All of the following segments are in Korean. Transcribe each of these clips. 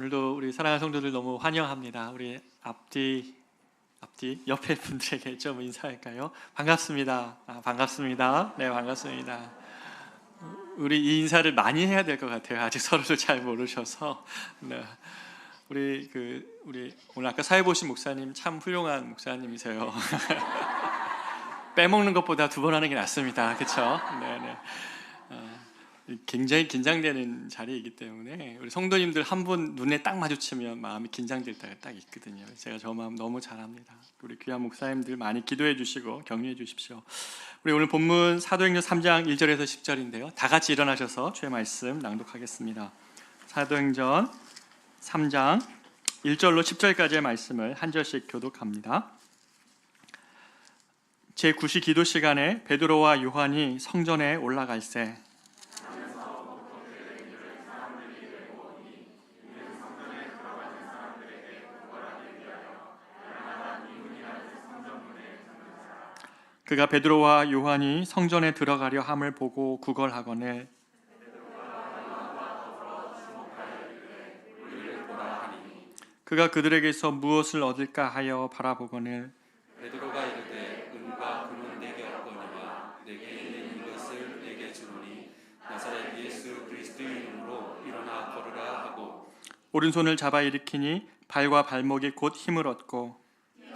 오늘도 우리 사랑하는 성도들 너무 환영합니다. 우리 앞뒤 옆에 분들에게 좀 인사할까요? 반갑습니다. 반갑습니다. 네, 반갑습니다. 우리 이 인사를 많이 해야 될 것 같아요. 아직 서로를 잘 모르셔서. 네. 우리 오늘 아까 사회 보신 목사님 참 훌륭한 목사님이세요. 빼먹는 것보다 두 번 하는 게 낫습니다. 그렇죠? 네. 굉장히 긴장되는 자리이기 때문에 우리 성도님들 한 분 눈에 딱 마주치면 마음이 긴장될 때가 딱 있거든요. 제가 저 마음 너무 잘 압니다. 우리 귀한 목사님들 많이 기도해 주시고 격려해 주십시오. 우리 오늘 본문 사도행전 3장 1절에서 10절인데요. 다 같이 일어나셔서 주의 말씀 낭독하겠습니다. 사도행전 3장 1절로 10절까지의 말씀을 한 절씩 교독합니다. 제9시 기도 시간에 베드로와 요한이 성전에 올라갈새 그가 베드로와 요한이 성전에 들어가려 함을 보고 구걸하거늘 그가 그들에게서 무엇을 얻을까 하여 바라보거늘 베드로가 이르되 은과 금은 내게 없거니와 내게 있는 이것을 내게 주노니 나사렛 예수 그리스도의 이름으로 일어나 걸으라 하고 오른손을 잡아 일으키니 발과 발목이 곧 힘을 얻고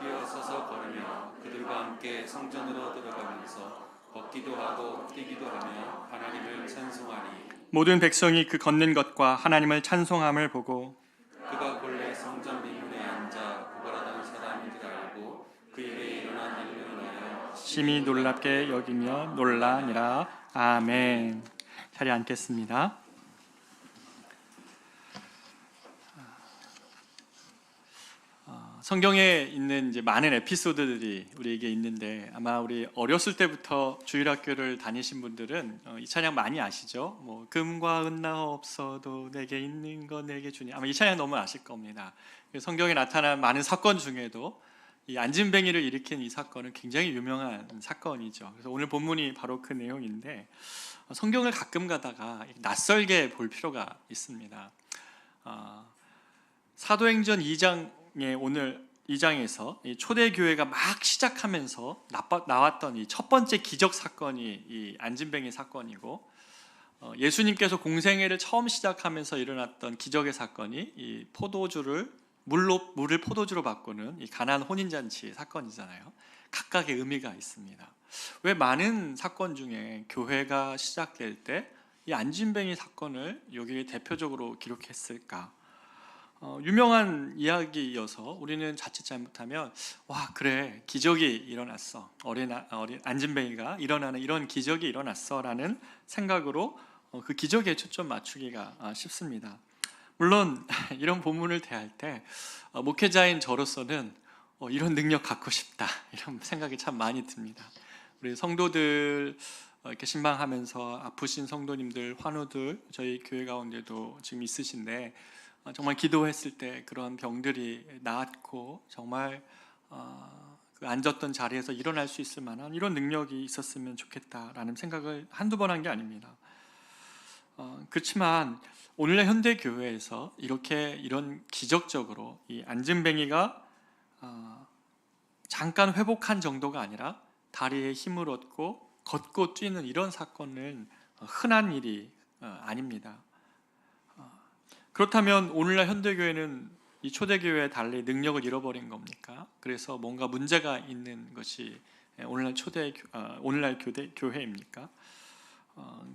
뛰어서서 걸으며 그들과 함께 성전으로 들어가면서 걷기도 하고 뛰기도 하며 하나님을 찬송하니 모든 백성이 그 걷는 것과 하나님을 찬송함을 보고 그가 본래 성전 미문에 앉아 구걸하던 사람인 줄 알고 그에게 일어난 일로 인하여 심히 놀랍게 여기며 놀라니라. 아멘. 자리에 앉겠습니다. 성경에 있는 이제 많은 에피소드들이 우리에게 있는데 아마 우리 어렸을 때부터 주일학교를 다니신 분들은 이 찬양 많이 아시죠? 뭐 금과 은나 없어도 내게 있는 거 내게 주니 아마 이 찬양 너무 아실 겁니다. 성경에 나타난 많은 사건 중에도 이 안진뱅이를 일으킨 이 사건은 굉장히 유명한 사건이죠. 그래서 오늘 본문이 바로 그 내용인데 성경을 가끔 가다가 낯설게 볼 필요가 있습니다. 사도행전 2장에 오늘 2장에서 초대교회가 막 시작하면서 나왔던 이 첫 번째 기적 사건이 이 안진뱅이 사건이고 예수님께서 공생애를 처음 시작하면서 일어났던 기적의 사건이 이 물을 포도주로 바꾸는 이 가나안 혼인잔치 사건이잖아요. 각각의 의미가 있습니다. 왜 많은 사건 중에 교회가 시작될 때 이 안진뱅이 사건을 여기에 대표적으로 기록했을까? 유명한 이야기여서 우리는 자칫 잘못하면 와 그래 기적이 일어났어 어린 안진뱅이가 일어나는 이런 기적이 일어났어라는 생각으로 그 기적에 초점 맞추기가 쉽습니다. 물론 이런 본문을 대할 때 목회자인 저로서는 이런 능력 갖고 싶다 이런 생각이 참 많이 듭니다. 우리 성도들 이렇게 신방하면서 아프신 성도님들 환우들 저희 교회 가운데도 지금 있으신데 정말 기도했을 때 그런 병들이 나았고 정말 그 앉았던 자리에서 일어날 수 있을 만한 이런 능력이 있었으면 좋겠다라는 생각을 한두 번 한 게 아닙니다. 그렇지만 오늘날 현대 교회에서 이런 기적적으로 이 안진뱅이가 잠깐 회복한 정도가 아니라 다리에 힘을 얻고 걷고 뛰는 이런 사건은 흔한 일이 아닙니다. 그렇다면 오늘날 현대교회는 이 초대교회에 달리 능력을 잃어버린 겁니까? 그래서 뭔가 문제가 있는 것이 오늘날 교회입니까?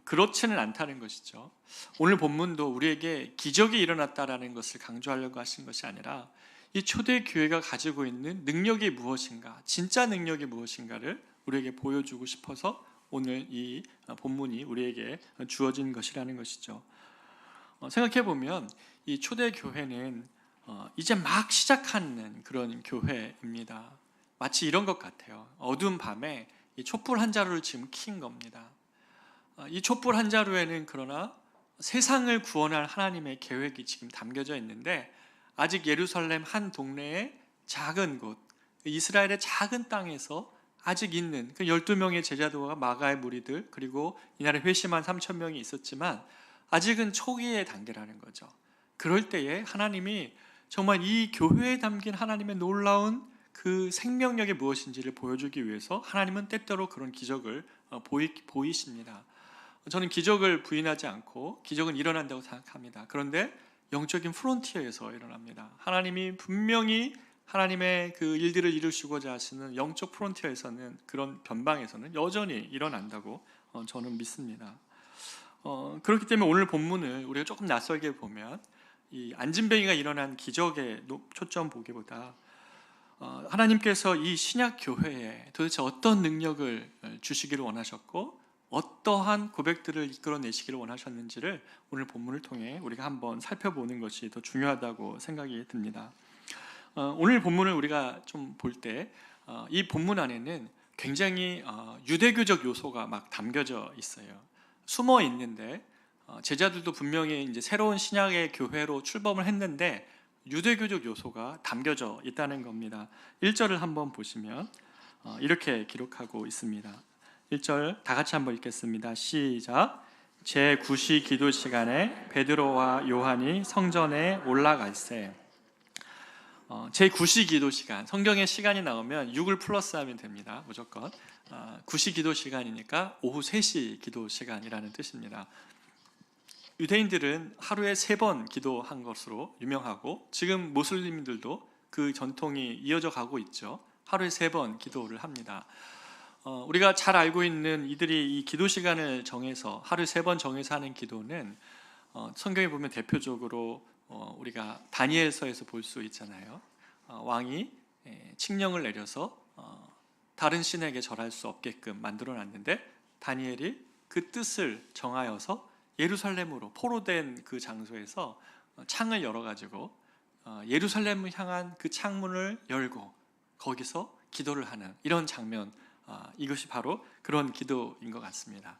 그렇지는 않다는 것이죠. 오늘 본문도 우리에게 기적이 일어났다라는 것을 강조하려고 하신 것이 아니라 이 초대교회가 가지고 있는 능력이 무엇인가, 진짜 능력이 무엇인가를 우리에게 보여주고 싶어서 오늘 이 본문이 우리에게 주어진 것이라는 것이죠. 생각해보면 이 초대교회는 이제 막 시작하는 그런 교회입니다. 마치 이런 것 같아요. 어두운 밤에 이 촛불 한 자루를 지금 킨 겁니다. 이 촛불 한 자루에는 그러나 세상을 구원할 하나님의 계획이 지금 담겨져 있는데 아직 예루살렘 한 동네의 작은 곳, 이스라엘의 작은 땅에서 아직 있는 그 12명의 제자들과 마가의 무리들 그리고 이날에 회심한 3,000명이 있었지만 아직은 초기의 단계라는 거죠. 그럴 때에 하나님이 정말 이 교회에 담긴 하나님의 놀라운 그 생명력이 무엇인지를 보여주기 위해서 하나님은 때때로 그런 기적을 보이십니다. 저는 기적을 부인하지 않고 기적은 일어난다고 생각합니다. 그런데 영적인 프론티어에서 일어납니다. 하나님이 분명히 하나님의 그 일들을 이루시고자 하시는 영적 프론티어에서는, 그런 변방에서는 여전히 일어난다고 저는 믿습니다. 그렇기 때문에 오늘 본문을 우리가 조금 낯설게 보면 이 안진뱅이가 일어난 기적에 초점 보기보다 하나님께서 이 신약 교회에 도대체 어떤 능력을 주시기를 원하셨고 어떠한 고백들을 이끌어내시기를 원하셨는지를 오늘 본문을 통해 우리가 한번 살펴보는 것이 더 중요하다고 생각이 듭니다. 오늘 본문을 우리가 좀 볼 때 이 본문 안에는 굉장히 유대교적 요소가 막 담겨져 있어요. 숨어 있는데 제자들도 분명히 이제 새로운 신약의 교회로 출범을 했는데 유대교적 요소가 담겨져 있다는 겁니다. 1절을 한번 보시면 이렇게 기록하고 있습니다. 1절 다 같이 한번 읽겠습니다. 시작. 제9시 기도 시간에 베드로와 요한이 성전에 올라갈새. 제9시 기도 시간, 성경에 시간이 나오면 6을 플러스하면 됩니다. 무조건 9시 기도 시간이니까 오후 3시 기도 시간이라는 뜻입니다. 유대인들은 하루에 3번 기도한 것으로 유명하고 지금 모슬림들도 그 전통이 이어져 가고 있죠. 하루에 3번 기도를 합니다. 우리가 잘 알고 있는 이들이 이 기도 시간을 정해서 하루에 3번 정해서 하는 기도는 성경에 보면 대표적으로 우리가 다니엘서에서 볼 수 있잖아요. 왕이 칙령을 내려서 다른 신에게 절할 수 없게끔 만들어놨는데 다니엘이 그 뜻을 정하여서 예루살렘으로 포로된 그 장소에서 창을 열어가지고 예루살렘을 향한 그 창문을 열고 거기서 기도를 하는 이런 장면, 이것이 바로 그런 기도인 것 같습니다.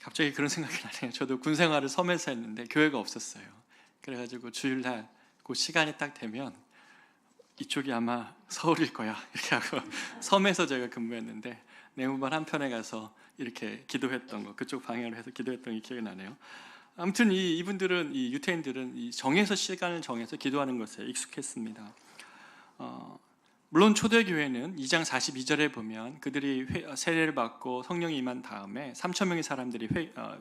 갑자기 그런 생각이 나네요. 저도 군 생활을 섬에서 했는데 교회가 없었어요. 그래가지고 주일날 그 시간이 딱 되면 이쪽이 아마 서울일 거야 이렇게 하고 섬에서 제가 근무했는데 내무반 한편에 가서 이렇게 기도했던 거, 그쪽 방향으로 해서 기도했던 게 기억이 나네요. 아무튼 이분들은, 이 유태인들은 이 시간을 정해서 기도하는 것에 익숙했습니다. 물론 초대교회는 2장 42절에 보면 그들이 세례를 받고 성령이 임한 다음에 3,000명의 사람들이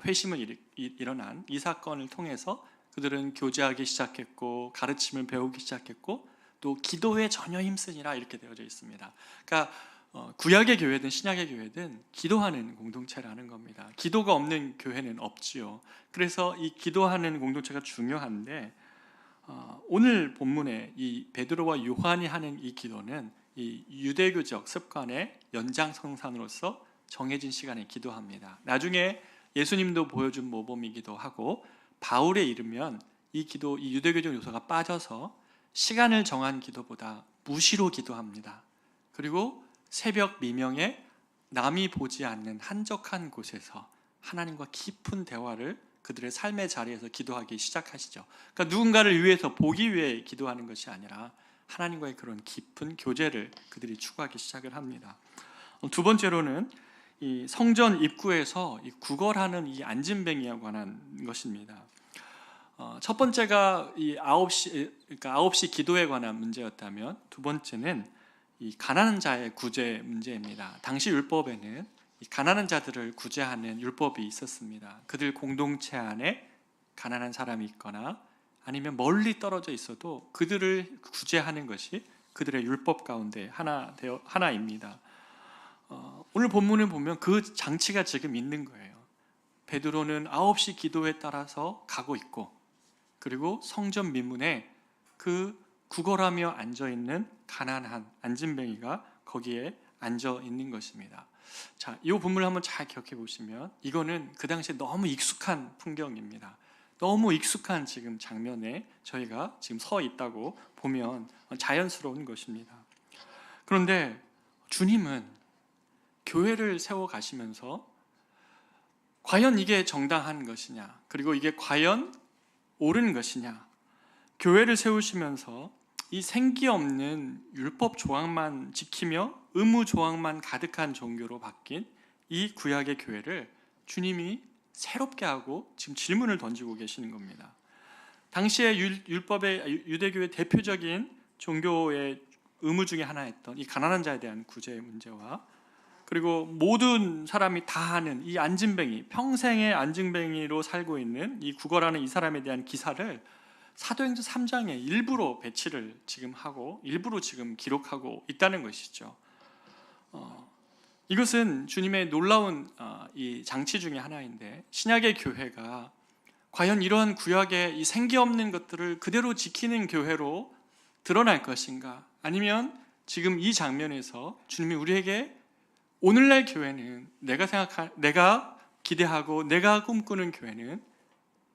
회심을 일어난 이 사건을 통해서 그들은 교제하기 시작했고 가르침을 배우기 시작했고 또 기도에 전혀 힘쓰니라 이렇게 되어져 있습니다. 그러니까 구약의 교회든 신약의 교회든 기도하는 공동체라는 겁니다. 기도가 없는 교회는 없지요. 그래서 이 기도하는 공동체가 중요한데 오늘 본문에 이 베드로와 요한이 하는 이 기도는 이 유대교적 습관의 연장선상으로서 정해진 시간에 기도합니다. 나중에 예수님도 보여준 모범이기도 하고 바울에 이르면 이 유대교적 요소가 빠져서 시간을 정한 기도보다 무시로 기도합니다. 그리고 새벽 미명에 남이 보지 않는 한적한 곳에서 하나님과 깊은 대화를 그들의 삶의 자리에서 기도하기 시작하시죠. 그러니까 누군가를 위해서 보기 위해 기도하는 것이 아니라 하나님과의 그런 깊은 교제를 그들이 추구하기 시작을 합니다. 두 번째로는 이 성전 입구에서 이 구걸하는 이 안진뱅이에 관한 것입니다. 첫 번째가 이 9시 기도에 관한 문제였다면 두 번째는 이 가난한 자의 구제 문제입니다. 당시 율법에는 이 가난한 자들을 구제하는 율법이 있었습니다. 그들 공동체 안에 가난한 사람이 있거나 아니면 멀리 떨어져 있어도 그들을 구제하는 것이 그들의 율법 가운데 하나입니다. 오늘 본문을 보면 그 장치가 지금 있는 거예요. 베드로는 9시 기도에 따라서 가고 있고 그리고 성전 미문에 그 구걸하며 앉아있는 가난한 안진뱅이가 거기에 앉아 있는 것입니다. 자, 이 본문을 한번 잘 기억해 보시면 이거는 그 당시에 너무 익숙한 풍경입니다. 너무 익숙한 지금 장면에 저희가 지금 서 있다고 보면 자연스러운 것입니다. 그런데 주님은 교회를 세워 가시면서 과연 이게 정당한 것이냐, 그리고 이게 과연 옳은 것이냐, 교회를 세우시면서 이 생기 없는 율법 조항만 지키며 의무 조항만 가득한 종교로 바뀐 이 구약의 교회를 주님이 새롭게 하고 지금 질문을 던지고 계시는 겁니다. 당시의 율법의 유대교의 대표적인 종교의 의무 중에 하나였던 이 가난한 자에 대한 구제의 문제와, 그리고 모든 사람이 다 아는 이 안진뱅이, 평생의 안진뱅이로 살고 있는 이 구걸하는 이 사람에 대한 기사를 사도행전 3장에 일부러 배치를 지금 하고 일부러 지금 기록하고 있다는 것이죠. 이것은 주님의 놀라운 이 장치 중에 하나인데, 신약의 교회가 과연 이러한 구약의 이 생기 없는 것들을 그대로 지키는 교회로 드러날 것인가, 아니면 지금 이 장면에서 주님이 우리에게 오늘날 교회는 내가 기대하고 내가 꿈꾸는 교회는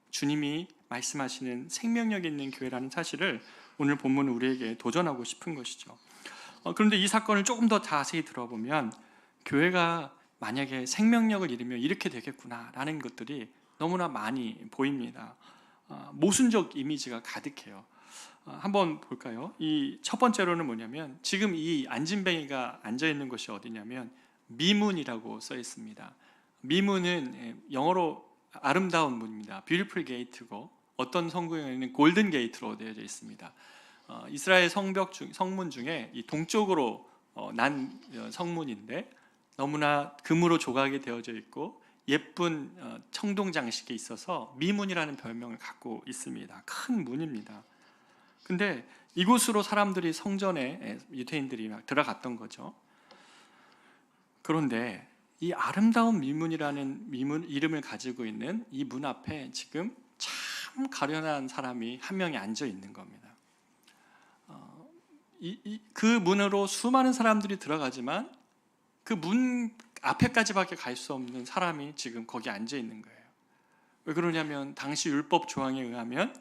주님이 말씀하시는 생명력 있는 교회라는 사실을 오늘 본문은 우리에게 도전하고 싶은 것이죠. 그런데 이 사건을 조금 더 자세히 들어보면 교회가 만약에 생명력을 잃으면 이렇게 되겠구나라는 것들이 너무나 많이 보입니다. 모순적 이미지가 가득해요. 한번 볼까요? 이 첫 번째로는 뭐냐면, 지금 이 안진뱅이가 앉아 있는 곳이 어디냐면 미문이라고 써 있습니다. 미문은 영어로 아름다운 문입니다. Beautiful Gate고, 어떤 성경에는 골든 게이트로 되어져 있습니다. 이스라엘 성문 중에 이 동쪽으로 난 성문인데 너무나 금으로 조각이 되어져 있고 예쁜 청동 장식이 있어서 미문이라는 별명을 갖고 있습니다. 큰 문입니다. 근데 이곳으로 사람들이 성전에 유대인들이 막 들어갔던 거죠. 그런데 이 아름다운 미문이라는 미문 이름을 가지고 있는 이 문 앞에 지금 참 가련한 사람이 한 명이 앉아 있는 겁니다. 그 문으로 수많은 사람들이 들어가지만 그 문 앞에까지밖에 갈 수 없는 사람이 지금 거기 앉아 있는 거예요. 왜 그러냐면 당시 율법 조항에 의하면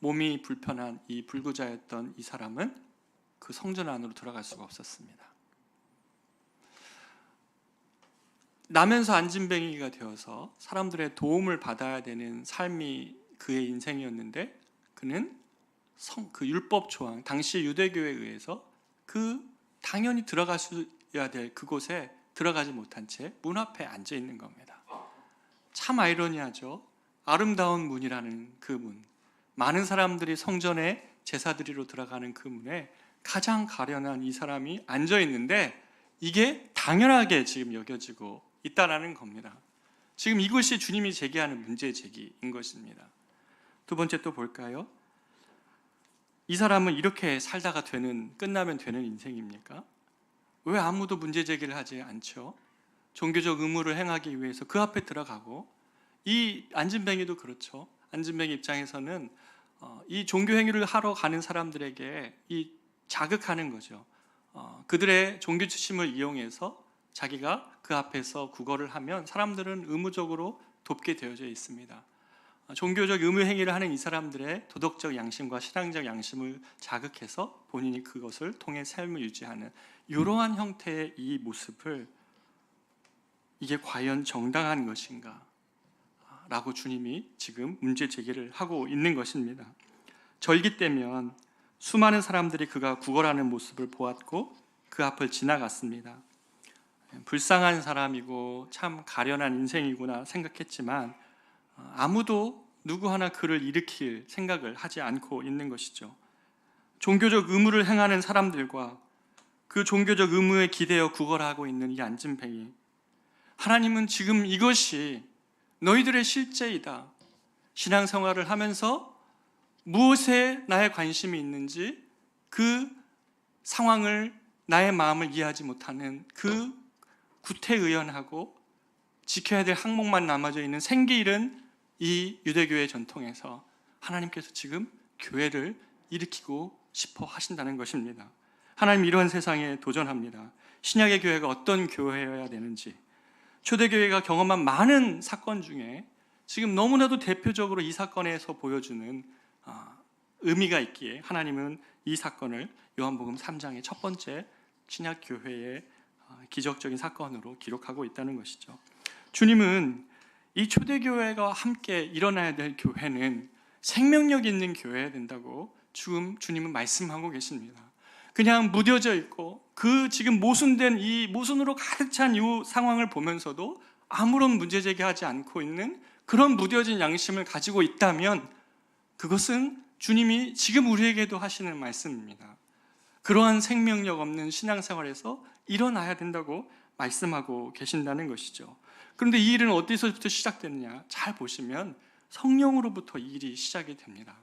몸이 불편한 이 불구자였던 이 사람은 그 성전 안으로 들어갈 수가 없었습니다. 나면서 안진뱅이가 되어서 사람들의 도움을 받아야 되는 삶이 그의 인생이었는데, 그는 그 율법 조항, 당시 유대교에 의해서 그 당연히 들어가야 될 그곳에 들어가지 못한 채 문 앞에 앉아 있는 겁니다. 참 아이러니하죠. 아름다운 문이라는 그 문, 많은 사람들이 성전에 제사드리러 들어가는 그 문에 가장 가련한 이 사람이 앉아 있는데 이게 당연하게 지금 여겨지고 있다라는 겁니다. 지금 이것이 주님이 제기하는 문제 제기인 것입니다. 두 번째 또 볼까요? 이 사람은 이렇게 살다가 끝나면 되는 인생입니까? 왜 아무도 문제 제기를 하지 않죠? 종교적 의무를 행하기 위해서 그 앞에 들어가고, 이 안진뱅이도 그렇죠. 안진뱅이 입장에서는 이 종교 행위를 하러 가는 사람들에게 이 자극하는 거죠. 그들의 종교 지심을 이용해서 자기가 그 앞에서 구걸을 하면 사람들은 의무적으로 돕게 되어져 있습니다. 종교적 의무 행위를 하는 이 사람들의 도덕적 양심과 신앙적 양심을 자극해서 본인이 그것을 통해 삶을 유지하는 이러한 형태의 이 모습을, 이게 과연 정당한 것인가? 라고 주님이 지금 문제 제기를 하고 있는 것입니다. 절기 때면 수많은 사람들이 그가 구걸하는 모습을 보았고 그 앞을 지나갔습니다. 불쌍한 사람이고 참 가련한 인생이구나 생각했지만 아무도 누구 하나 그를 일으킬 생각을 하지 않고 있는 것이죠. 종교적 의무를 행하는 사람들과 그 종교적 의무에 기대어 구걸하고 있는 이 안진뱅이, 하나님은 지금 이것이 너희들의 실제이다. 신앙생활을 하면서 무엇에 나의 관심이 있는지 그 상황을, 나의 마음을 이해하지 못하는 그 구태의연하고 지켜야 될 항목만 남아져 있는 생기 잃은 이 유대교의 전통에서 하나님께서 지금 교회를 일으키고 싶어 하신다는 것입니다. 하나님 이런 세상에 도전합니다. 신약의 교회가 어떤 교회여야 되는지, 초대교회가 경험한 많은 사건 중에 지금 너무나도 대표적으로 이 사건에서 보여주는 의미가 있기에 하나님은 이 사건을 요한복음 3장의 첫 번째 신약교회의 기적적인 사건으로 기록하고 있다는 것이죠. 주님은 이 초대교회가 함께 일어나야 될 교회는 생명력 있는 교회여야 된다고 지금 주님은 말씀하고 계십니다. 그냥 무뎌져 있고 그 지금 모순된 이 모순으로 가득 찬 이 상황을 보면서도 아무런 문제 제기하지 않고 있는 그런 무뎌진 양심을 가지고 있다면 그것은 주님이 지금 우리에게도 하시는 말씀입니다. 그러한 생명력 없는 신앙생활에서 일어나야 된다고 말씀하고 계신다는 것이죠. 그런데 이 일은 어디서부터 시작되느냐? 잘 보시면 성령으로부터 이 일이 시작이 됩니다.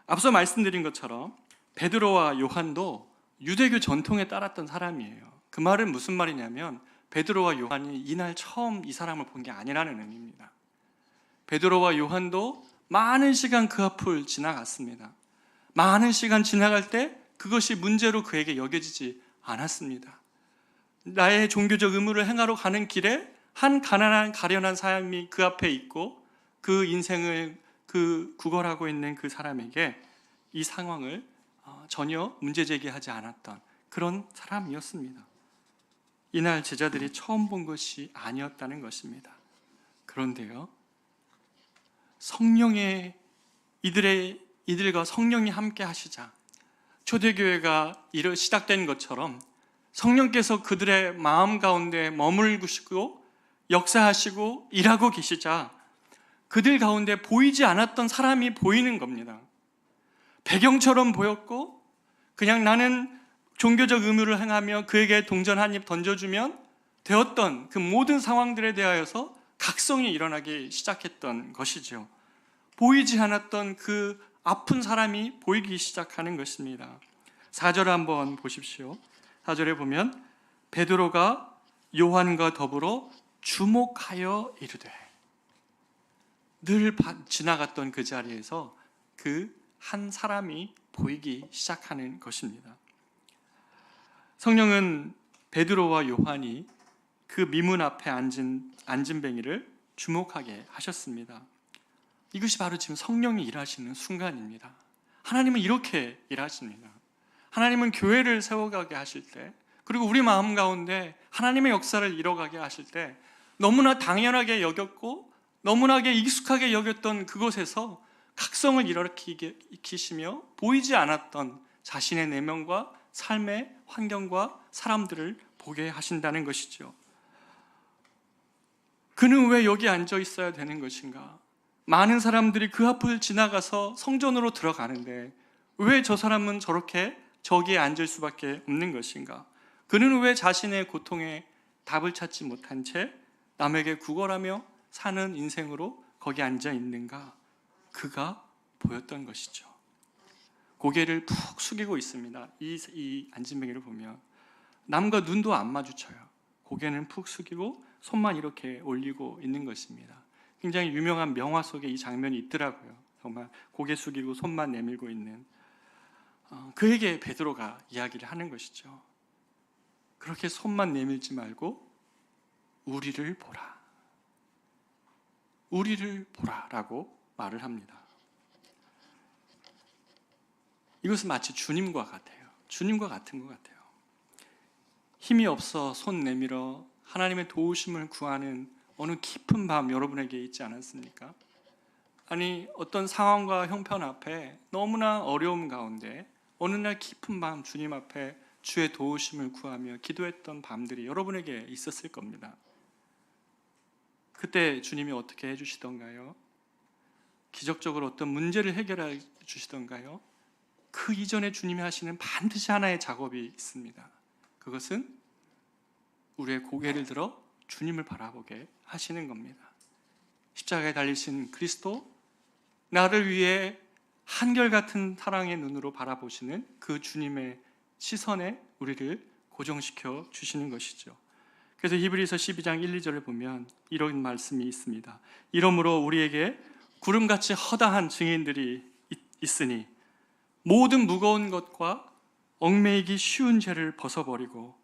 앞서 말씀드린 것처럼 베드로와 요한도 유대교 전통에 따랐던 사람이에요. 그 말은 무슨 말이냐면 베드로와 요한이 이날 처음 이 사람을 본 게 아니라는 의미입니다. 베드로와 요한도 많은 시간 그 앞을 지나갔습니다. 많은 시간 지나갈 때 그것이 문제로 그에게 여겨지지 않았습니다. 나의 종교적 의무를 행하러 가는 길에 한 가난한 가련한 사람이 그 앞에 있고 그 인생을 구걸하고 있는 그 사람에게 이 상황을 전혀 문제 제기하지 않았던 그런 사람이었습니다. 이날 제자들이 처음 본 것이 아니었다는 것입니다. 그런데요, 이들과 성령이 함께 하시자 초대교회가 시작된 것처럼 성령께서 그들의 마음 가운데 머물시고 역사하시고 일하고 계시자 그들 가운데 보이지 않았던 사람이 보이는 겁니다. 배경처럼 보였고 그냥 나는 종교적 의무를 행하며 그에게 동전 한 입 던져주면 되었던 그 모든 상황들에 대하여서 각성이 일어나기 시작했던 것이죠. 보이지 않았던 그 아픈 사람이 보이기 시작하는 것입니다. 4절 한번 보십시오. 4절에 보면 베드로가 요한과 더불어 주목하여 이르되, 늘 지나갔던 그 자리에서 그 한 사람이 보이기 시작하는 것입니다. 성령은 베드로와 요한이 그 미문 앞에 앉은 안진뱅이를 주목하게 하셨습니다. 이것이 바로 지금 성령이 일하시는 순간입니다. 하나님은 이렇게 일하십니다. 하나님은 교회를 세워가게 하실 때, 그리고 우리 마음 가운데 하나님의 역사를 이뤄가게 하실 때 너무나 당연하게 여겼고 너무나 익숙하게 여겼던 그곳에서 각성을 일으키시며 보이지 않았던 자신의 내면과 삶의 환경과 사람들을 보게 하신다는 것이죠. 그는 왜 여기 앉아 있어야 되는 것인가? 많은 사람들이 그 앞을 지나가서 성전으로 들어가는데 왜 저 사람은 저기에 앉을 수밖에 없는 것인가? 그는 왜 자신의 고통에 답을 찾지 못한 채 남에게 구걸하며 사는 인생으로 거기 앉아 있는가? 그가 보였던 것이죠. 고개를 푹 숙이고 있습니다. 이 안진뱅이를 보면 남과 눈도 안 마주쳐요. 고개는 푹 숙이고 손만 이렇게 올리고 있는 것입니다. 굉장히 유명한 명화 속에 이 장면이 있더라고요. 정말 고개 숙이고 손만 내밀고 있는 그에게 베드로가 이야기를 하는 것이죠. 그렇게 손만 내밀지 말고 우리를 보라. 우리를 보라라고 말을 합니다. 이것은 마치 주님과 같아요. 주님과 같은 것 같아요. 힘이 없어 손 내밀어 하나님의 도우심을 구하는 어느 깊은 밤 여러분에게 있지 않았습니까? 아니, 어떤 상황과 형편 앞에 너무나 어려움 가운데 어느 날 깊은 밤 주님 앞에 주의 도우심을 구하며 기도했던 밤들이 여러분에게 있었을 겁니다. 그때 주님이 어떻게 해주시던가요? 기적적으로 어떤 문제를 해결해 주시던가요? 그 이전에 주님이 하시는 반드시 하나의 작업이 있습니다. 그것은 우리의 고개를 들어 주님을 바라보게 하시는 겁니다. 십자가에 달리신 그리스도, 나를 위해 한결같은 사랑의 눈으로 바라보시는 그 주님의 시선에 우리를 고정시켜 주시는 것이죠. 그래서 히브리서 12장 1, 2절을 보면 이런 말씀이 있습니다. 이러므로 우리에게 구름같이 허다한 증인들이 있으니 모든 무거운 것과 얽매이기 쉬운 죄를 벗어버리고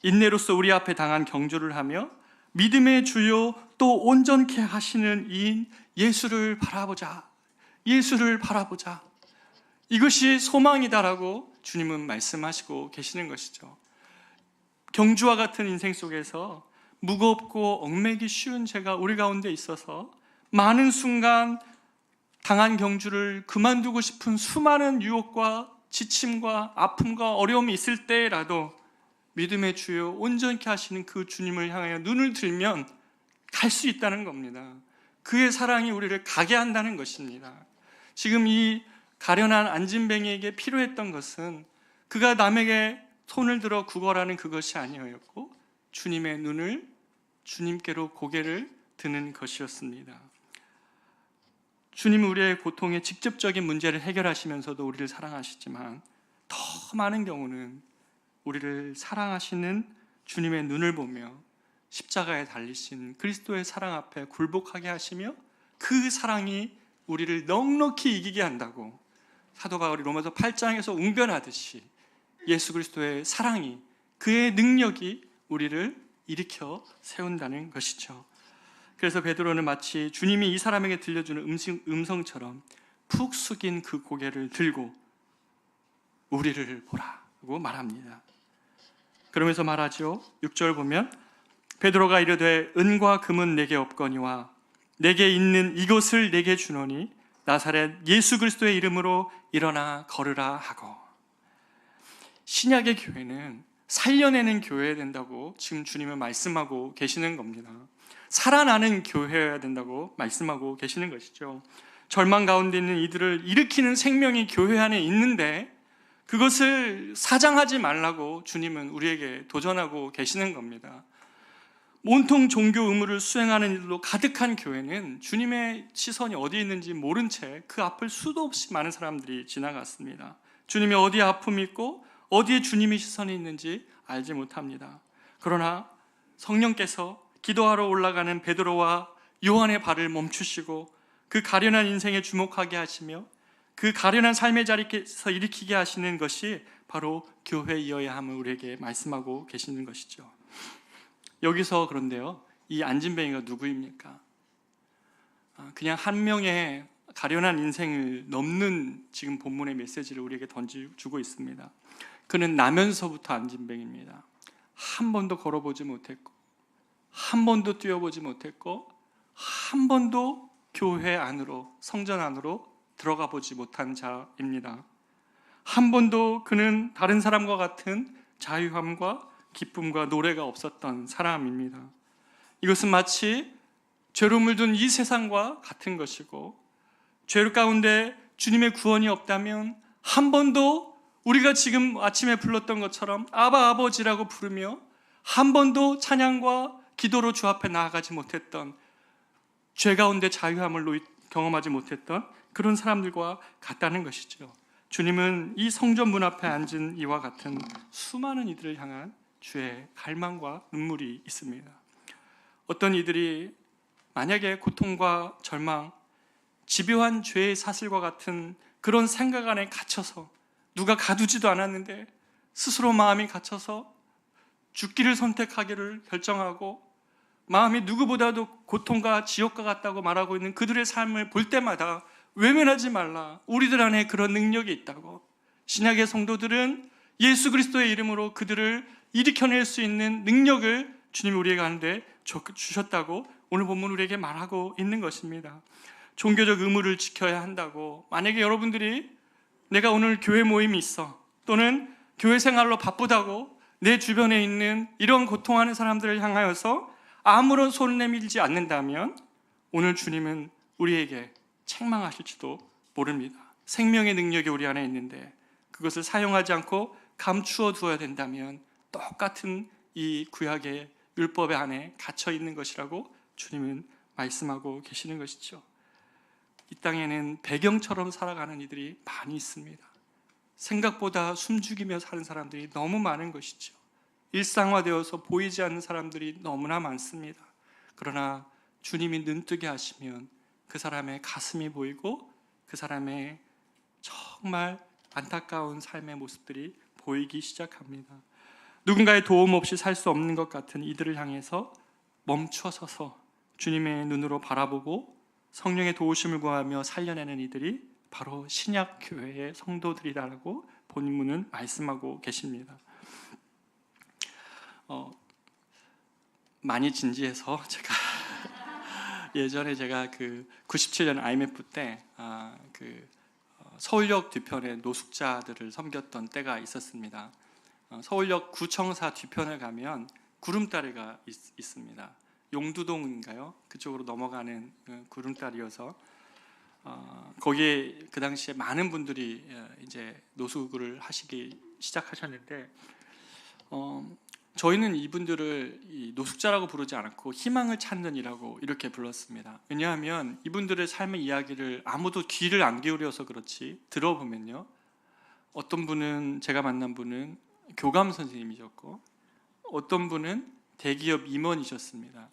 인내로서 우리 앞에 당한 경주를 하며 믿음의 주요 또 온전케 하시는 이인 예수를 바라보자. 예수를 바라보자. 이것이 소망이다라고 주님은 말씀하시고 계시는 것이죠. 경주와 같은 인생 속에서 무겁고 얽매기 쉬운 죄가 우리 가운데 있어서 많은 순간 당한 경주를 그만두고 싶은 수많은 유혹과 지침과 아픔과 어려움이 있을 때라도 믿음의 주요 온전케 하시는 그 주님을 향하여 눈을 들면 갈 수 있다는 겁니다. 그의 사랑이 우리를 가게 한다는 것입니다. 지금 이 가련한 안진뱅이에게 필요했던 것은 그가 남에게 손을 들어 구걸하는 그것이 아니었고 주님의 눈을 주님께로 고개를 드는 것이었습니다. 주님은 우리의 고통의 직접적인 문제를 해결하시면서도 우리를 사랑하시지만 더 많은 경우는 우리를 사랑하시는 주님의 눈을 보며 십자가에 달리신 그리스도의 사랑 앞에 굴복하게 하시며 그 사랑이 우리를 넉넉히 이기게 한다고 사도 바울이 로마서 8장에서 웅변하듯이 예수 그리스도의 사랑이, 그의 능력이 우리를 일으켜 세운다는 것이죠. 그래서 베드로는 마치 주님이 이 사람에게 들려주는 음성처럼 푹 숙인 그 고개를 들고 우리를 보라고 말합니다. 그러면서 말하죠. 6절 보면 베드로가 이르되 은과 금은 내게 없거니와 내게 있는 이것을 내게 주노니 나사렛 예수 그리스도의 이름으로 일어나 걸으라 하고, 신약의 교회는 살려내는 교회여야 된다고 지금 주님은 말씀하고 계시는 겁니다. 살아나는 교회여야 된다고 말씀하고 계시는 것이죠. 절망 가운데 있는 이들을 일으키는 생명이 교회 안에 있는데 그것을 사장하지 말라고 주님은 우리에게 도전하고 계시는 겁니다. 온통 종교 의무를 수행하는 일로 가득한 교회는 주님의 시선이 어디에 있는지 모른 채 그 앞을 수도 없이 많은 사람들이 지나갔습니다. 주님이 어디에 아픔이 있고 어디에 주님의 시선이 있는지 알지 못합니다. 그러나 성령께서 기도하러 올라가는 베드로와 요한의 발을 멈추시고 그 가련한 인생에 주목하게 하시며 그 가련한 삶의 자리에서 일으키게 하시는 것이 바로 교회이어야 함을 우리에게 말씀하고 계시는 것이죠. 여기서 그런데요, 이 안진뱅이가 누구입니까? 그냥 한 명의 가련한 인생을 넘는 지금 본문의 메시지를 우리에게 던져주고 있습니다. 그는 나면서부터 안진뱅이입니다. 한 번도 걸어보지 못했고 한 번도 뛰어보지 못했고 한 번도 교회 안으로, 성전 안으로 들어가 보지 못한 자입니다. 한 번도 그는 다른 사람과 같은 자유함과 기쁨과 노래가 없었던 사람입니다. 이것은 마치 죄로 물든 이 세상과 같은 것이고, 죄 가운데 주님의 구원이 없다면 한 번도 우리가 지금 아침에 불렀던 것처럼 아바 아버지라고 부르며 한 번도 찬양과 기도로 주 앞에 나아가지 못했던, 죄 가운데 자유함을 경험하지 못했던 그런 사람들과 같다는 것이죠. 주님은 이 성전 문 앞에 앉은 이와 같은 수많은 이들을 향한 주의 갈망과 눈물이 있습니다. 어떤 이들이 만약에 고통과 절망, 집요한 죄의 사슬과 같은 그런 생각 안에 갇혀서 누가 가두지도 않았는데 스스로 마음이 갇혀서 죽기를 선택하기를 결정하고 마음이 누구보다도 고통과 지옥과 같다고 말하고 있는 그들의 삶을 볼 때마다 외면하지 말라, 우리들 안에 그런 능력이 있다고, 신약의 성도들은 예수 그리스도의 이름으로 그들을 일으켜낼 수 있는 능력을 주님이 우리에게 하는데 주셨다고 오늘 본문 우리에게 말하고 있는 것입니다. 종교적 의무를 지켜야 한다고, 만약에 여러분들이 내가 오늘 교회 모임이 있어 또는 교회 생활로 바쁘다고 내 주변에 있는 이런 고통하는 사람들을 향하여서 아무런 손을 내밀지 않는다면 오늘 주님은 우리에게 책망하실지도 모릅니다. 생명의 능력이 우리 안에 있는데 그것을 사용하지 않고 감추어 두어야 된다면 똑같은 이 구약의 율법의 안에 갇혀 있는 것이라고 주님은 말씀하고 계시는 것이죠. 이 땅에는 배경처럼 살아가는 이들이 많이 있습니다. 생각보다 숨죽이며 사는 사람들이 너무 많은 것이죠. 일상화되어서 보이지 않는 사람들이 너무나 많습니다. 그러나 주님이 눈뜨게 하시면 그 사람의 가슴이 보이고 그 사람의 정말 안타까운 삶의 모습들이 보이기 시작합니다. 누군가의 도움 없이 살 수 없는 것 같은 이들을 향해서 멈춰서서 주님의 눈으로 바라보고 성령의 도우심을 구하며 살려내는 이들이 바로 신약 교회의 성도들이라고 본문은 말씀하고 계십니다. 많이 진지해서 제가 예전에 제가 그 97년 IMF 때 서울역 뒤편에 노숙자들을 섬겼던 때가 있었습니다. 서울역 구청사 뒤편을 가면 구름다리가 있습니다. 용두동인가요? 그쪽으로 넘어가는 구름다리여서 거기에 그 당시에 많은 분들이 이제 노숙을 하시기 시작하셨는데 저희는 이분들을 이 노숙자라고 부르지 않았고 희망을 찾는 이라고 이렇게 불렀습니다. 왜냐하면 이분들의 삶의 이야기를 아무도 귀를 안 기울여서 그렇지 들어보면요, 어떤 분은, 제가 만난 분은 교감 선생님이셨고 어떤 분은 대기업 임원이셨습니다.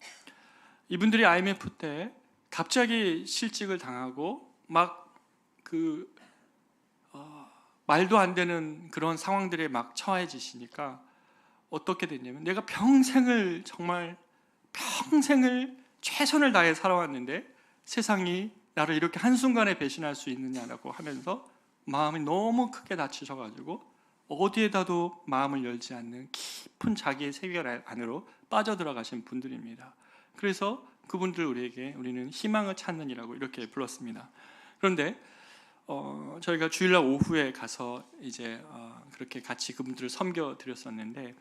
이분들이 IMF 때 갑자기 실직을 당하고 막 말도 안 되는 그런 상황들에 막 처해지시니까 어떻게 됐냐면, 내가 평생을, 정말 평생을 최선을 다해 살아왔는데 세상이 나를 이렇게 한순간에 배신할 수 있느냐라고 하면서 마음이 너무 크게 다치셔가지고 어디에다도 마음을 열지 않는 깊은 자기의 세계 안으로 빠져들어가신 분들입니다. 그래서 그분들 우리는 희망을 찾는 이라고 이렇게 불렀습니다. 그런데 저희가 주일날 오후에 가서 이제 그렇게 같이 그분들을 섬겨 드렸었는데,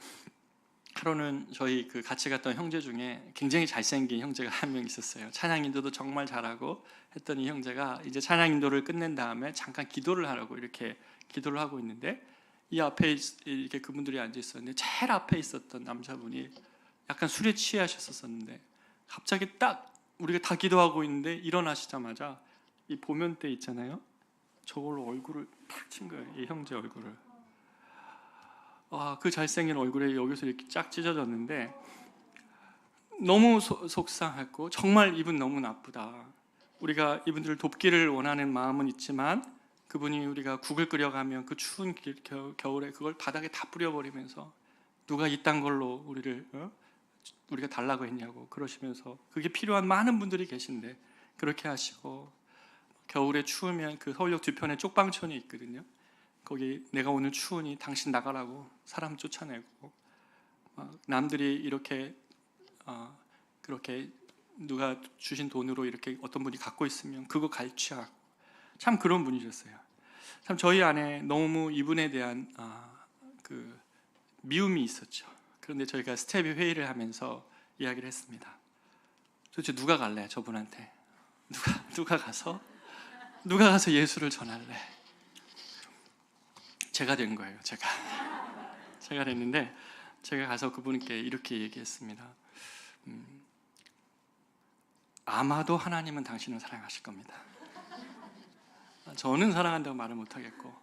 하루는 저희 그 같이 갔던 형제 중에 굉장히 잘생긴 형제가 한 명 있었어요. 찬양 인도도 정말 잘하고 했더니 형제가 이제 찬양 인도를 끝낸 다음에 잠깐 기도를 하라고 이렇게 기도를 하고 있는데, 이 앞에 이렇게 그분들이 앉아 있었는데 제일 앞에 있었던 남자분이 약간 술에 취하셨었는데 갑자기 딱 우리가 다 기도하고 있는데 일어나시자마자 이 보면대 있잖아요, 저걸로 얼굴을 탁 친 거예요. 이 형제 얼굴을. 그 잘생긴 얼굴에 여기서 이렇게 쫙 찢어졌는데 너무 속상했고, 정말 이분 너무 나쁘다. 우리가 이분들을 돕기를 원하는 마음은 있지만 그분이 우리가 국을 끓여가면 그 추운 겨울에 그걸 바닥에 다 뿌려버리면서 누가 이딴 걸로 우리가 달라고 했냐고 그러시면서, 그게 필요한 많은 분들이 계신데 그렇게 하시고, 겨울에 추우면 그 서울역 뒤편에 쪽방촌이 있거든요. 거기 내가 오늘 추우니 당신 나가라고 사람 쫓아내고, 남들이 이렇게 그렇게 누가 주신 돈으로 이렇게 어떤 분이 갖고 있으면 그거 갈취하고, 참 그런 분이셨어요. 참 저희 안에 너무 이분에 대한 그 미움이 있었죠. 그런데 저희가 스텝이 회의를 하면서 이야기를 했습니다. 도대체 누가 갈래? 저분한테 누가 가서 예수를 전할래? 제가 된 거예요. 제가 됐는데, 제가 가서 그분께 이렇게 얘기했습니다. 아마도 하나님은 당신을 사랑하실 겁니다. 저는 사랑한다고 말을 못하겠고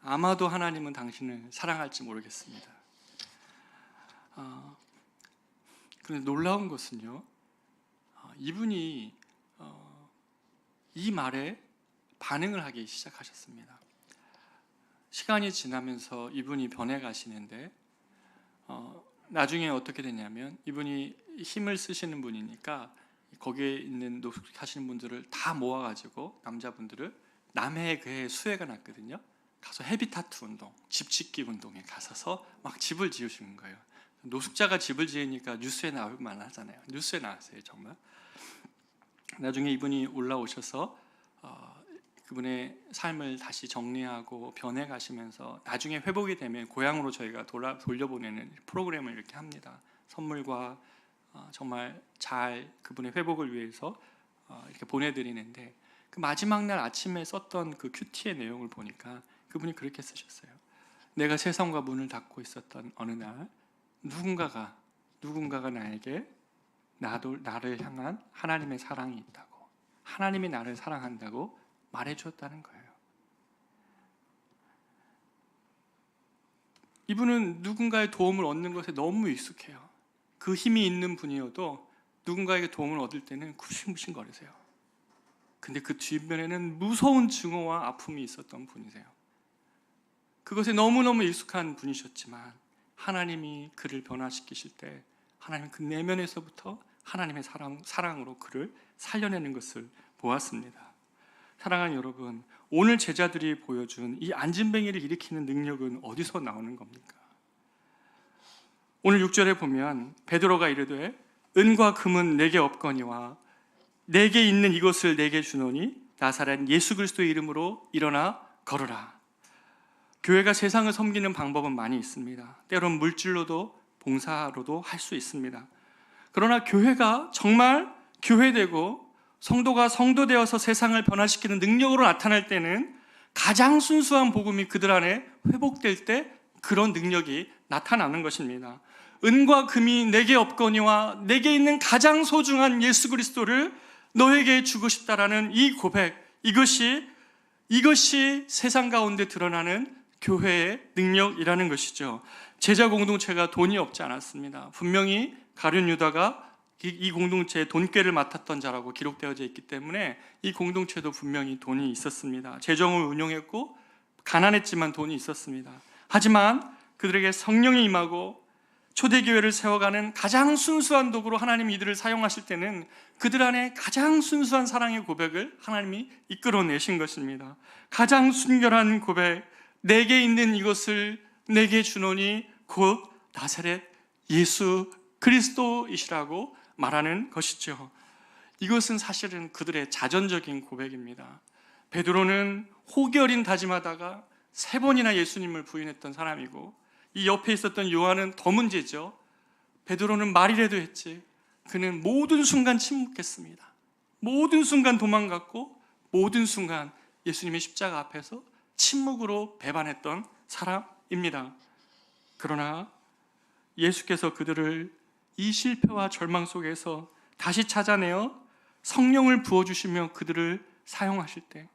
아마도 하나님은 당신을 사랑할지 모르겠습니다. 그런데 놀라운 것은요, 이분이 이 말에 반응을 하기 시작하셨습니다. 시간이 지나면서 이분이 변해가시는데 나중에 어떻게 되냐면, 이분이 힘을 쓰시는 분이니까 거기에 있는 노숙하시는 분들을 다 모아가지고, 남자분들을 남해에 그해 수해가 났거든요. 가서 헤비타트 운동, 집 짓기 운동에 가서서 막 집을 지으시는 거예요. 노숙자가 집을 지으니까 뉴스에 나올 만하잖아요. 뉴스에 나왔어요, 정말. 나중에 이분이 올라오셔서 그분의 삶을 다시 정리하고 변해가시면서 나중에 회복이 되면 고향으로 저희가 돌려보내는 프로그램을 이렇게 합니다. 선물과 정말 잘 그분의 회복을 위해서 이렇게 보내드리는데, 그 마지막 날 아침에 썼던 그 큐티의 내용을 보니까 그분이 그렇게 쓰셨어요. 내가 세상과 문을 닫고 있었던 어느 날 누군가가 나에게 나를 향한 하나님의 사랑이 있다고, 하나님이 나를 사랑한다고 말해 주었다는 거예요. 이분은 누군가의 도움을 얻는 것에 너무 익숙해요. 그 힘이 있는 분이어도 누군가에게 도움을 얻을 때는 굽신굽신 거리세요. 근데 그 뒷면에는 무서운 증오와 아픔이 있었던 분이세요. 그것에 너무너무 익숙한 분이셨지만 하나님이 그를 변화시키실 때 하나님은 그 내면에서부터 하나님의 사랑으로 그를 살려내는 것을 보았습니다. 사랑하는 여러분, 오늘 제자들이 보여준 이 안진뱅이를 일으키는 능력은 어디서 나오는 겁니까? 오늘 6절에 보면 베드로가 이르되 은과 금은 내게 없거니와 내게 있는 이것을 내게 주노니 나사렛 예수 그리스도의 이름으로 일어나 걸으라. 교회가 세상을 섬기는 방법은 많이 있습니다. 때로는 물질로도 봉사로도 할 수 있습니다. 그러나 교회가 정말 교회되고 성도가 성도되어서 세상을 변화시키는 능력으로 나타날 때는 가장 순수한 복음이 그들 안에 회복될 때 그런 능력이 나타나는 것입니다. 은과 금이 내게 없거니와 내게 있는 가장 소중한 예수 그리스도를 너에게 주고 싶다라는 이 고백, 이것이 세상 가운데 드러나는 교회의 능력이라는 것이죠. 제자 공동체가 돈이 없지 않았습니다. 분명히 가룟 유다가 이 공동체의 돈꾀를 맡았던 자라고 기록되어져 있기 때문에 이 공동체도 분명히 돈이 있었습니다. 재정을 운용했고 가난했지만 돈이 있었습니다. 하지만 그들에게 성령이 임하고 초대교회를 세워가는 가장 순수한 도구로 하나님이 이들을 사용하실 때는 그들 안에 가장 순수한 사랑의 고백을 하나님이 이끌어내신 것입니다. 가장 순결한 고백, 내게 있는 이것을 내게 주노니 곧 나사렛 예수 그리스도이시라고 말하는 것이죠. 이것은 사실은 그들의 자전적인 고백입니다. 베드로는 호기 어린 다짐하다가 3번이나 예수님을 부인했던 사람이고, 이 옆에 있었던 요한은 더 문제죠. 베드로는 말이라도 했지 그는 모든 순간 침묵했습니다. 모든 순간 도망갔고 모든 순간 예수님의 십자가 앞에서 침묵으로 배반했던 사람입니다. 그러나 예수께서 그들을 이 실패와 절망 속에서 다시 찾아내어 성령을 부어주시며 그들을 사용하실 때,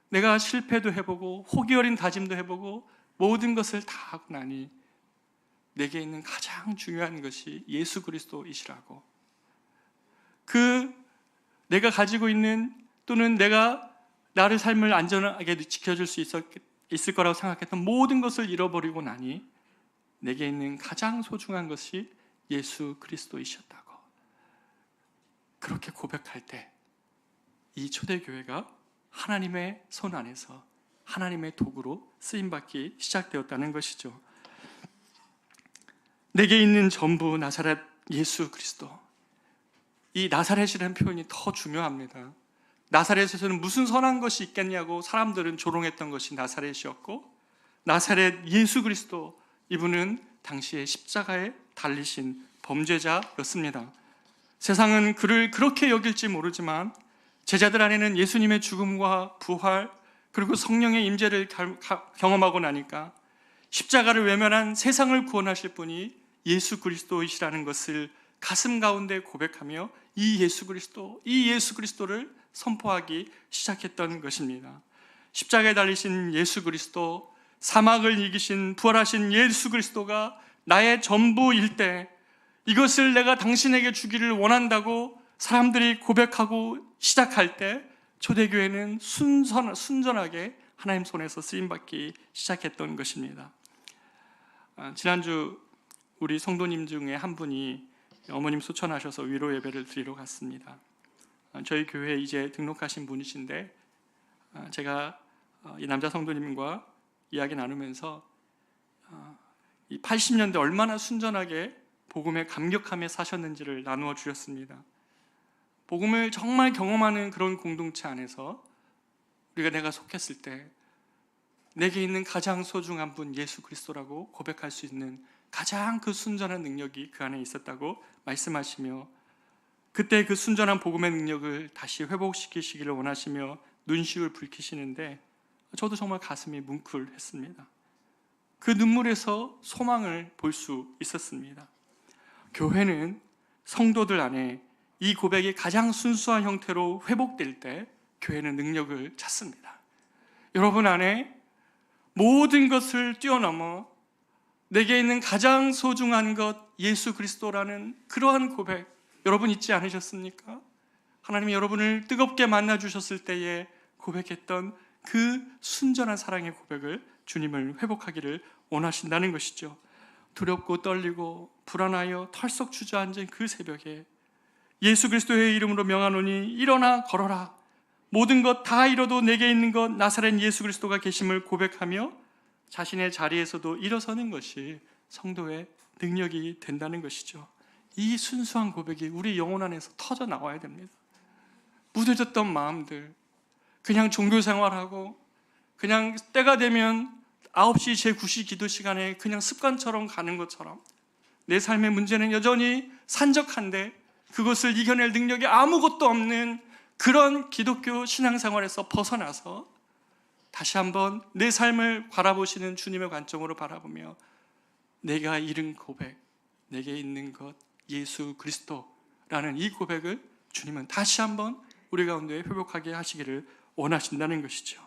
내가 실패도 해보고 호기 어린 다짐도 해보고 모든 것을 다 하고 나니 내게 있는 가장 중요한 것이 예수 그리스도이시라고, 내가 가지고 있는 또는 내가 나를 삶을 안전하게 지켜줄 수 있을 거라고 생각했던 모든 것을 잃어버리고 나니 내게 있는 가장 소중한 것이 예수 그리스도이셨다고, 그렇게 고백할 때 이 초대교회가 하나님의 손 안에서 하나님의 도구로 쓰임받기 시작되었다는 것이죠. 내게 있는 전부 나사렛 예수 그리스도. 이 나사렛이라는 표현이 더 중요합니다. 나사렛에서는 무슨 선한 것이 있겠냐고 사람들은 조롱했던 것이 나사렛이었고, 나사렛 예수 그리스도, 이분은 당시에 십자가에 달리신 범죄자였습니다. 세상은 그를 그렇게 여길지 모르지만 제자들 안에는 예수님의 죽음과 부활 그리고 성령의 임재를 경험하고 나니까 십자가를 외면한 세상을 구원하실 분이 예수 그리스도이시라는 것을 가슴 가운데 고백하며 이 예수 그리스도를 선포하기 시작했던 것입니다. 십자가에 달리신 예수 그리스도, 사막을 이기신 부활하신 예수 그리스도가 나의 전부일 때, 이것을 내가 당신에게 주기를 원한다고 사람들이 고백하고 시작할 때 초대교회는 순전하게 하나님 손에서 쓰임받기 시작했던 것입니다. 지난주 우리 성도님 중에 한 분이 어머님 소천하셔서 위로 예배를 드리러 갔습니다. 저희 교회에 이제 등록하신 분이신데, 제가 이 남자 성도님과 이야기 나누면서 이 80년대 얼마나 순전하게 복음에 감격하며 사셨는지를 나누어 주셨습니다. 복음을 정말 경험하는 그런 공동체 안에서 내가 속했을 때 내게 있는 가장 소중한 분 예수 그리스도라고 고백할 수 있는 가장 그 순전한 능력이 그 안에 있었다고 말씀하시며, 그때 그 순전한 복음의 능력을 다시 회복시키시기를 원하시며 눈시울 붉히시는데, 저도 정말 가슴이 뭉클했습니다. 그 눈물에서 소망을 볼 수 있었습니다. 교회는 성도들 안에 이 고백이 가장 순수한 형태로 회복될 때 교회는 능력을 찾습니다. 여러분 안에 모든 것을 뛰어넘어 내게 있는 가장 소중한 것 예수 그리스도라는 그러한 고백, 여러분 잊지 않으셨습니까? 하나님이 여러분을 뜨겁게 만나 주셨을 때에 고백했던 그 순전한 사랑의 고백을 주님을 회복하기를 원하신다는 것이죠. 두렵고 떨리고 불안하여 털썩 주저앉은 그 새벽에 예수 그리스도의 이름으로 명하노니 일어나 걸어라. 모든 것 다 잃어도 내게 있는 것 나사렛 예수 그리스도가 계심을 고백하며 자신의 자리에서도 일어서는 것이 성도의 능력이 된다는 것이죠. 이 순수한 고백이 우리 영혼 안에서 터져 나와야 됩니다. 무뎌졌던 마음들, 그냥 종교 생활하고 그냥 때가 되면 9시 제9시 기도 시간에 그냥 습관처럼 가는 것처럼 내 삶의 문제는 여전히 산적한데 그것을 이겨낼 능력이 아무것도 없는 그런 기독교 신앙생활에서 벗어나서 다시 한번 내 삶을 바라보시는 주님의 관점으로 바라보며 내가 잃은 고백, 내게 있는 것 예수 그리스도라는 이 고백을 주님은 다시 한번 우리 가운데 회복하게 하시기를 원하신다는 것이죠.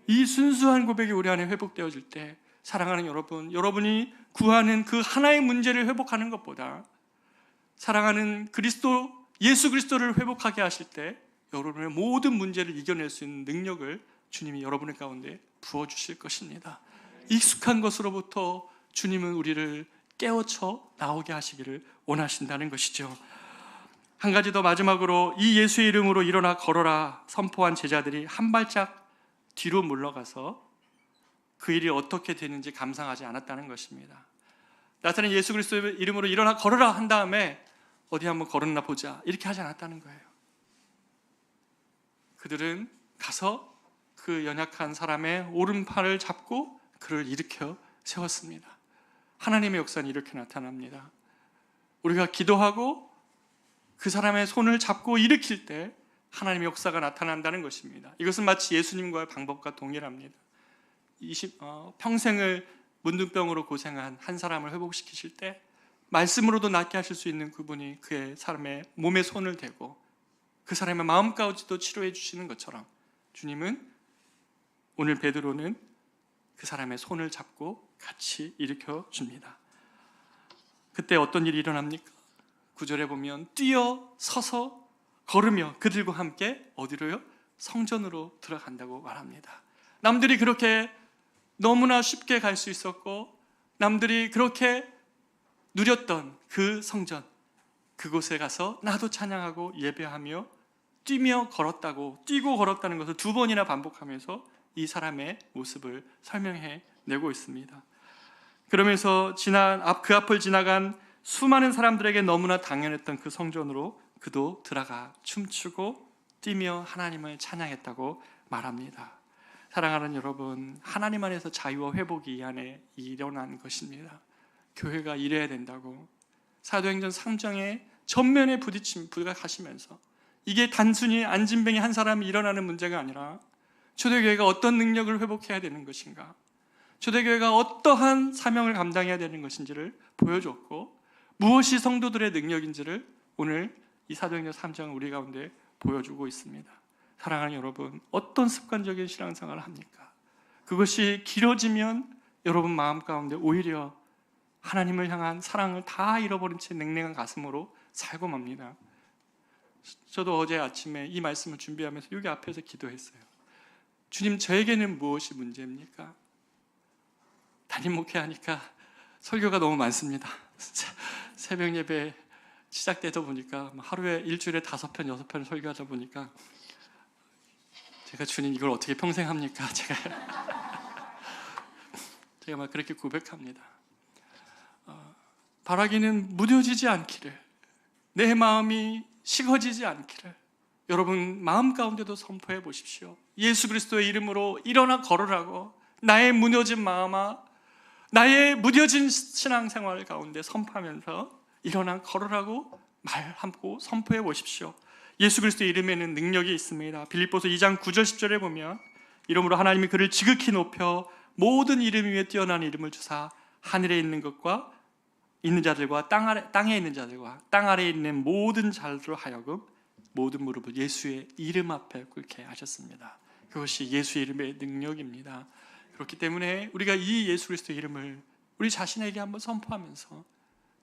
이 순수한 고백이 우리 안에 회복되어질 때 사랑하는 여러분, 여러분이 구하는 그 하나의 문제를 회복하는 것보다 사랑하는 그리스도, 예수 그리스도를 회복하게 하실 때 여러분의 모든 문제를 이겨낼 수 있는 능력을 주님이 여러분의 가운데 부어주실 것입니다. 익숙한 것으로부터 주님은 우리를 깨우쳐 나오게 하시기를 원하신다는 것이죠. 한 가지 더 마지막으로 이 예수의 이름으로 일어나 걸어라 선포한 제자들이 한 발짝 뒤로 물러가서 그 일이 어떻게 되는지 감상하지 않았다는 것입니다. 나타난 예수 그리스도의 이름으로 일어나 걸어라 한 다음에 어디 한번 걸었나 보자 이렇게 하지 않았다는 거예요. 그들은 가서 그 연약한 사람의 오른팔을 잡고 그를 일으켜 세웠습니다. 하나님의 역사는 이렇게 나타납니다. 우리가 기도하고 그 사람의 손을 잡고 일으킬 때 하나님의 역사가 나타난다는 것입니다. 이것은 마치 예수님과의 방법과 동일합니다. 평생을 문둥병으로 고생한 한 사람을 회복시키실 때 말씀으로도 낫게 하실 수 있는 그분이 그의 사람의 몸에 손을 대고 그 사람의 마음까지도 치료해 주시는 것처럼 주님은 오늘 베드로는 그 사람의 손을 잡고 같이 일으켜 줍니다. 그때 어떤 일이 일어납니까? 9절에 보면 뛰어 서서 걸으며 그들과 함께 어디로요? 성전으로 들어간다고 말합니다. 남들이 그렇게 너무나 쉽게 갈 수 있었고 남들이 그렇게 누렸던 그 성전, 그곳에 가서 나도 찬양하고 예배하며 뛰며 걸었다고, 뛰고 걸었다는 것을 2번이나 반복하면서 이 사람의 모습을 설명해 내고 있습니다. 그러면서 그 앞을 지나간 수많은 사람들에게 너무나 당연했던 그 성전으로 그도 들어가 춤추고 뛰며 하나님을 찬양했다고 말합니다. 사랑하는 여러분, 하나님 안에서 자유와 회복이 이 안에 일어난 것입니다. 교회가 이래야 된다고 사도행전 3장에 전면에 부각하시면서 이게 단순히 안진뱅이 한 사람이 일어나는 문제가 아니라 초대교회가 어떤 능력을 회복해야 되는 것인가, 초대교회가 어떠한 사명을 감당해야 되는 것인지를 보여줬고 무엇이 성도들의 능력인지를 오늘 이 사도행전 3장은 우리 가운데 보여주고 있습니다. 사랑하는 여러분, 어떤 습관적인 신앙생활을 합니까? 그것이 길어지면 여러분 마음 가운데 오히려 하나님을 향한 사랑을 다 잃어버린 채 냉랭한 가슴으로 살고 맙니다. 저도 어제 아침에 이 말씀을 준비하면서 여기 앞에서 기도했어요. 주님, 저에게는 무엇이 문제입니까? 담임 목회하니까 설교가 너무 많습니다. 새벽 예배 시작되다 보니까 하루에 일주일에 5편, 6편 설교하다 보니까 제가 주님 이걸 어떻게 평생 합니까? 제가 막 그렇게 고백합니다. 바라기는 무뎌지지 않기를, 내 마음이 식어지지 않기를 여러분 마음 가운데도 선포해 보십시오. 예수 그리스도의 이름으로 일어나 걸으라고 나의 무뎌진 마음아, 나의 무뎌진 신앙생활 가운데 선포하면서 일어나 걸으라고 말하고 선포해 보십시오. 예수 그리스도의 이름에는 능력이 있습니다. 빌립보서 2장 9절 10절에 보면 이러므로 하나님이 그를 지극히 높여 모든 이름 위에 뛰어난 이름을 주사 하늘에 있는 것과 있는 자들과 땅에 있는 자들과 땅 아래에 있는 모든 자들로 하여금 모든 무릎을 예수의 이름 앞에 꿇게 하셨습니다. 그것이 예수의 이름의 능력입니다. 그렇기 때문에 우리가 이 예수 그리스도의 이름을 우리 자신에게 한번 선포하면서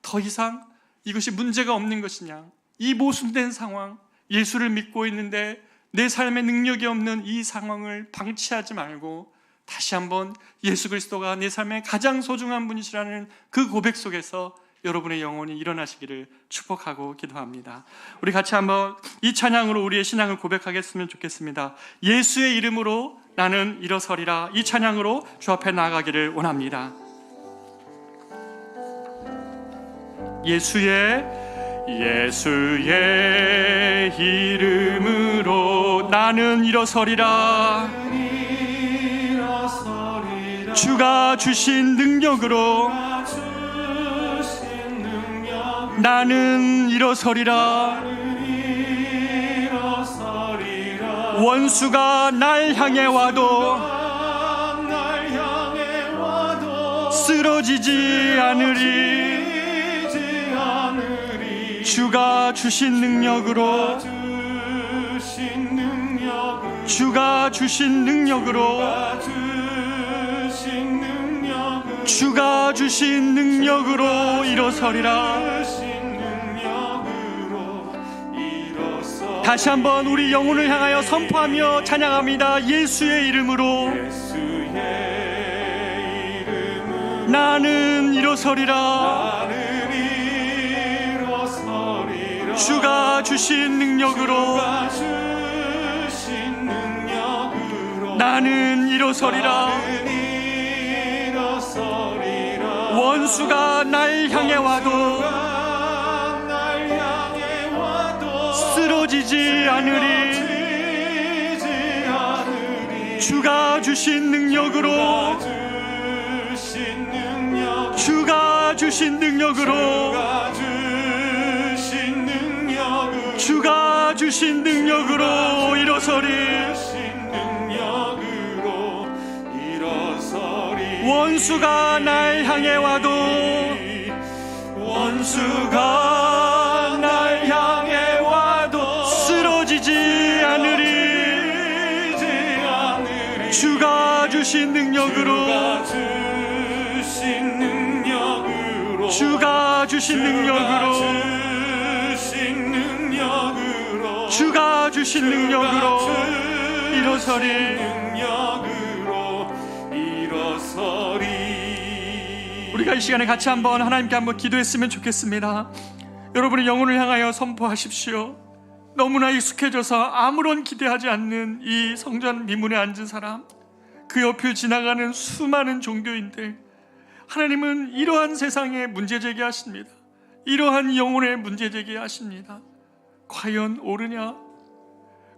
더 이상 이것이 문제가 없는 것이냐, 이 모순된 상황, 예수를 믿고 있는데 내 삶에 능력이 없는 이 상황을 방치하지 말고 다시 한번 예수 그리스도가 내 삶의 가장 소중한 분이시라는 그 고백 속에서 여러분의 영혼이 일어나시기를 축복하고 기도합니다. 우리 같이 한번 이 찬양으로 우리의 신앙을 고백하겠으면 좋겠습니다. 예수의 이름으로 나는 일어서리라. 이 찬양으로 주 앞에 나아가기를 원합니다. 예수의 이름으로 나는 일어서리라. 주가 주신 능력으로 나는 일어서리라. 원수가 날 향해 와도 쓰러지지 않으리. 주가 주신 능력으로, 주가 주신 능력으로, 주가 주신 능력으로 일어서리라. 다시 한번 우리 영혼을 향하여 선포하며 찬양합니다. 예수의 이름으로 나는 일어서리라. 주가 주신 능력으로 나는 일어서리라. 원수가 날 향해 와도 쓰러지지 않으리. 주가 주신 능력으로, 주가 주신 능력으로, 주가 주신 능력으로 일어서리. 원수가 날 향해 와도, 원수가 날 향해 와도 쓰러지지 않으리. 주가 주신 능력으로, 주가 주신 능력으로, 주가 주신 능력으로 일어서리. 우리가 이 시간에 같이 한번 하나님께 한번 기도했으면 좋겠습니다. 여러분의 영혼을 향하여 선포하십시오. 너무나 익숙해져서 아무런 기대하지 않는 이 성전 미문에 앉은 사람, 그 옆을 지나가는 수많은 종교인들, 하나님은 이러한 세상에 문제 제기하십니다. 이러한 영혼에 문제 제기하십니다. 과연 옳으냐?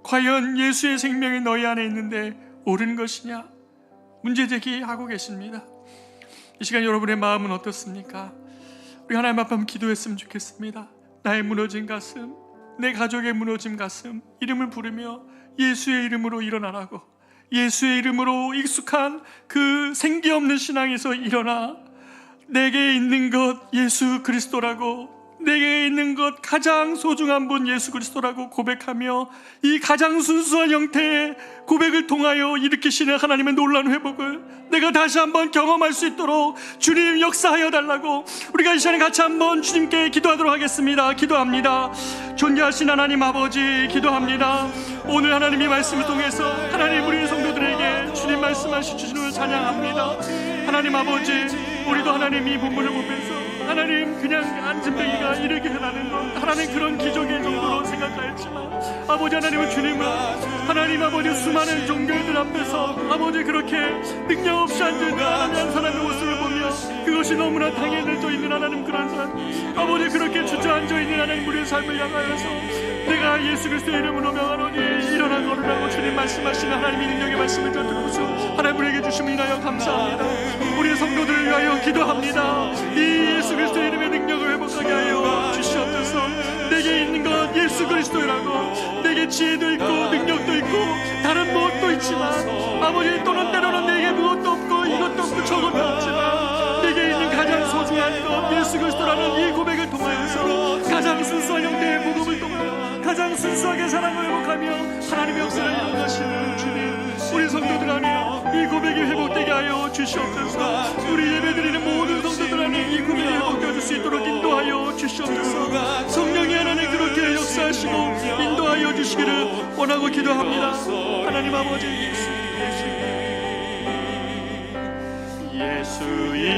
과연 예수의 생명이 너희 안에 있는데 옳은 것이냐? 문제 제기하고 계십니다. 이 시간 여러분의 마음은 어떻습니까? 우리 하나님 앞에 한번 기도했으면 좋겠습니다. 나의 무너진 가슴, 내 가족의 무너진 가슴, 이름을 부르며 예수의 이름으로 일어나라고, 예수의 이름으로 익숙한 그 생기 없는 신앙에서 일어나 내게 있는 것 예수 그리스도라고, 내게 있는 것 가장 소중한 분 예수 그리스도라고 고백하며 이 가장 순수한 형태의 고백을 통하여 일으키시는 하나님의 놀라운 회복을 내가 다시 한번 경험할 수 있도록 주님 역사하여 달라고 우리가 이 시간에 같이 한번 주님께 기도하도록 하겠습니다. 기도합니다. 존귀하신 하나님 아버지, 기도합니다. 오늘 하나님의 말씀을 통해서 하나님 우리 성도들에게 주님 말씀하신 주님을 찬양합니다. 하나님 아버지, 우리도 하나님이 본문을 보면서 하나님 그냥 안진뱅이가 이르게 해라는 것, 하나님 그런 기적의 정도로 생각하였지만 아버지 하나님은 주님은 하나님 아버지 수많은 종교인들 앞에서 아버지 그렇게 능력 없이 앉은 하나님 한 사람의 모습을 보며 그것이 너무나 당연해져 있는 하나님 그런 사람, 아버지 그렇게 주저앉아 있는 하나님 우리의 삶을 향하여서 내가 예수 그리스도의 이름으로 명하노니 일어나 걸으라고 주님 말씀하시는 하나님의 능력의 말씀을 듣고서 하나님 우리에게 주심을 인하여 감사합니다. 우리의 성도들을 위하여 기도합니다. 이 예수 그리스도의 이름의 능력을 회복하게 하여 주시옵소서. 내게 있는 것 예수 그리스도라고, 내게 지혜도 있고 능력도 있고 다른 무엇도 있지만 아버지 또는 때로는 내게 무엇도 없고 이것도 없고 저것도 없지만 내게 있는 가장 소중한 것 예수 그리스도라는 이 고백을 통하여서 가장 순수한 형태의 복음을 통하여 가장 순수하게 사랑을 회복하며 하나님의 역사를 이루어가시는 주님, 우리 성도들 안에 이 고백이 회복되게 하여 주시옵소서. 우리 예배드리는 모든 성도들 안에 이 고백이 회복되어질 수 있도록 인도하여 주시옵소서. 성령이 하나님 그렇게 역사하시고 인도하여 주시기를 원하고 기도합니다. 하나님 아버지, 예수의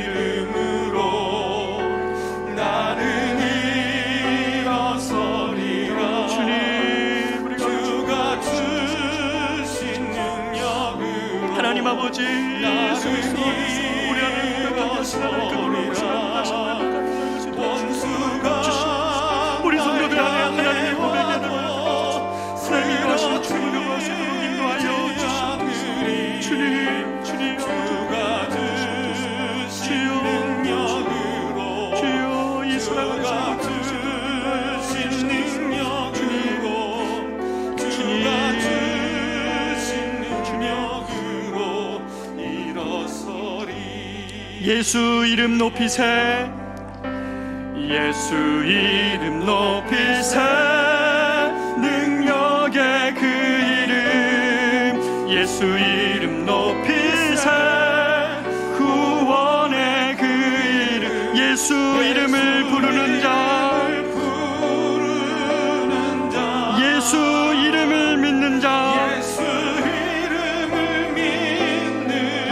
이름으로 나는 일어서리라. 주님, 우리가 주신 능력으로 하나님 아버지 예수 그리스도 우리 안에 고백하신 하나님 그 놀라운 사랑 다시 한번 회복하시고 우리 성도들 안에 하나님의 고백에 하나님이 일어나시는 주님을 경험하시도록 인도하여 주시옵소서. 주님, 주님 주여 이 사랑을 주님 예수 이름 높이세. 예수 이름 높이세. 능력의 그 이름. 예수 이름 높이세. 구원의 그 이름. 예수 이름을 부르는 자. 예수 이름을 믿는 자.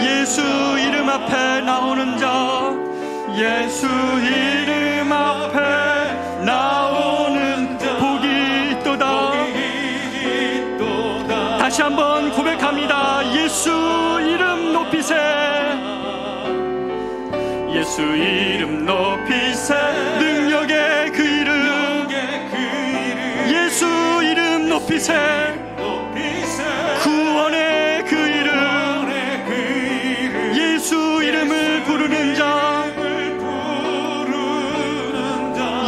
예수 이름 앞에 나오는 자. 예수 이름 앞에 나오는 자. 복이 있도다. 다시 한번 고백합니다. 예수 이름 높이세. 예수 이름 높이세. 능력의 그 이름. 예수 이름 높이세. 구원의 그 이름. 예수 이름을 부르는 자.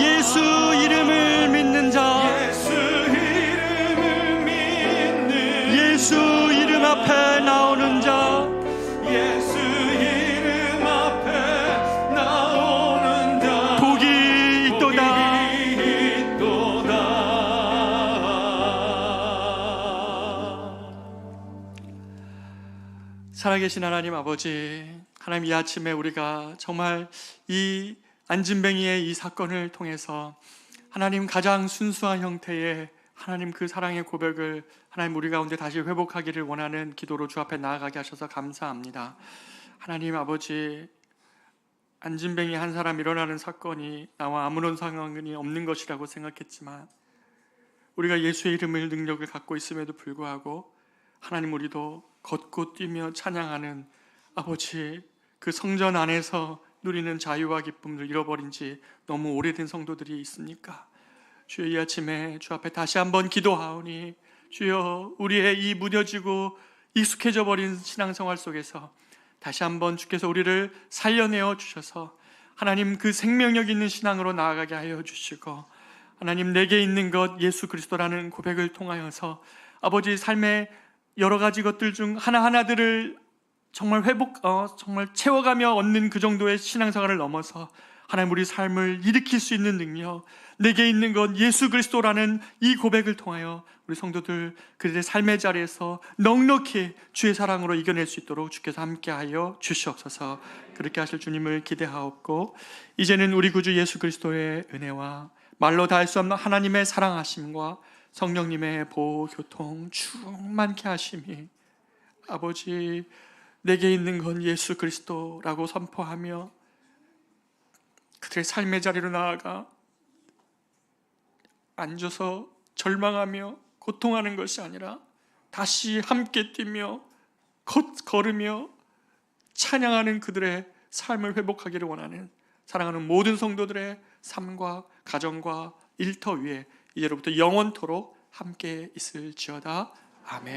예수 이름을 믿는 자. 예수 이름 앞에 나오는 자. 예수 이름 앞에 나오는 자. 복이 있도다. 살아계신 하나님 아버지, 하나님 이 아침에 우리가 정말 이 안진뱅이의 이 사건을 통해서 하나님 가장 순수한 형태의 하나님 그 사랑의 고백을 하나님 우리 가운데 다시 회복하기를 원하는 기도로 주 앞에 나아가게 하셔서 감사합니다. 하나님 아버지, 안진뱅이 한 사람 일어나는 사건이 나와 아무런 상관이 없는 것이라고 생각했지만 우리가 예수의 이름을 능력을 갖고 있음에도 불구하고 하나님 우리도 걷고 뛰며 찬양하는 아버지 그 성전 안에서 누리는 자유와 기쁨을 잃어버린 지 너무 오래된 성도들이 있습니까? 주여 이 아침에 주 앞에 다시 한번 기도하오니 주여 우리의 이 무뎌지고 익숙해져 버린 신앙생활 속에서 다시 한번 주께서 우리를 살려내어 주셔서 하나님 그 생명력 있는 신앙으로 나아가게 하여 주시고 하나님 내게 있는 것 예수 그리스도라는 고백을 통하여서 아버지 삶의 여러 가지 것들 중 하나하나들을 정말 정말 채워가며 얻는 그 정도의 신앙생활을 넘어서 하나님 우리 삶을 일으킬 수 있는 능력, 내게 있는 것 예수 그리스도라는 이 고백을 통하여 우리 성도들 그들의 삶의 자리에서 넉넉히 주의 사랑으로 이겨낼 수 있도록 주께서 함께하여 주시옵소서. 그렇게 하실 주님을 기대하옵고 이제는 우리 구주 예수 그리스도의 은혜와 말로 다 할 수 없는 하나님의 사랑하심과 성령님의 보호 교통 충만케 하심이 아버지 내게 있는 건 예수 그리스도라고 선포하며 그들의 삶의 자리로 나아가 앉아서 절망하며 고통하는 것이 아니라 다시 함께 뛰며 걸으며 찬양하는 그들의 삶을 회복하기를 원하는 사랑하는 모든 성도들의 삶과 가정과 일터 위에 이제로부터 영원토록 함께 있을지어다. 아멘.